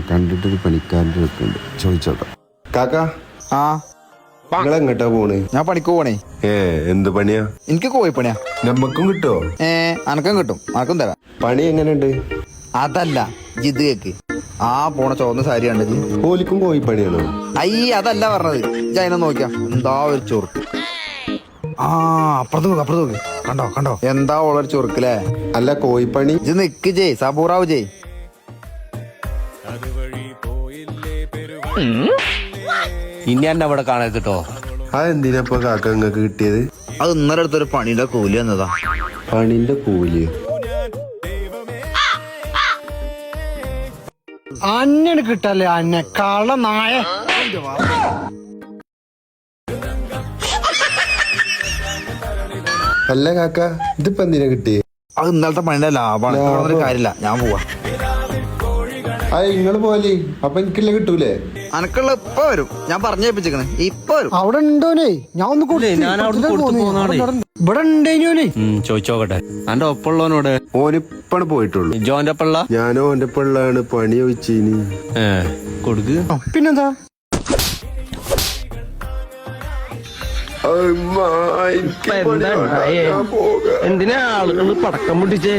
കണ്ടിട്ടൊരു പണിക്കാരൻ്റെ അടുത്തുണ്ട്, ചോദിച്ചോട്ടെ. കാക്ക, ആ നിങ്ങളെങ്ങട്ടാ പോണ്? ഞാൻ പണിക്ക് പോണേ. എന്ത് പണിയാ? എനിക്ക് കോഴിപ്പണിയാ. നമ്മക്കും കിട്ടുവോ? അനക്കം കിട്ടും, അനക്കും തരാം. പണി എങ്ങനെയുണ്ട്? അതല്ല ജിത് കേക്ക്, ആ പോണ ചുവന്ന സാരി കണ്ടത് കോലിക്കും കോഴിപ്പണിയാണോ? അതല്ല പറഞ്ഞത്. ജൈന നോക്കിയാ എന്താ ഒരു ചൊറുക്ക്. അപ്പുറത്ത് നോക്ക്, കണ്ടോ എന്താ ഉള്ളൊരു ചൊറുക്കല്ലേ. അല്ല, കോഴിപ്പണി ഇത് നിക്ക് ജയ്, സബൂറാവ് ജയ്. ഇനി എന്നെ അവിടെ കാണരുതട്ടോ. അതെന്തിനപ്പൊ കാക്ക നിങ്ങക്ക് കിട്ടിയത്? അത് ഇന്നലെ അടുത്തൊരു പണിയുടെ കൂലി എന്നതാ. പണിന്റെ കൂലി? അന്നന് കിട്ടല്ലേ അന്നെ കള നായ. അല്ല കാക്ക, ഇതിപ്പോ എന്തിനാ കിട്ടിയേ? അത് ഇന്നലത്തെ പണിയുടെ ലാഭമാണ്. കാര്യമില്ല, ഞാൻ പോവാ. നിങ്ങള് പോലെ അപ്പൊ എനിക്കില്ല കിട്ടൂലേ? അനക്കുള്ള ഇപ്പൊ വരും, ഞാൻ പറഞ്ഞേപ്പിച്ചിക്കണേ, ഇപ്പൊ വരും. അവിടെ ഉണ്ടോനെ? ഞാൻ ഒന്ന് ഇവിടെ ഉണ്ടേനോനെ. ചോദിച്ചോക്കട്ടെ എന്റെ ഒപ്പുള്ളവനോട്. ഓനിപ്പാണ് പോയിട്ടുള്ളൂ. ജോന്റെ ഒപ്പള്ള ഞാനോ ഓന്റെ പിള്ളാണ് പണി ചോദിച്ചിനി. കൊടുക്ക്. പിന്നെന്താ? എന്തിനാ ആളുകൾ പടക്കം പൊട്ടിച്ചേ?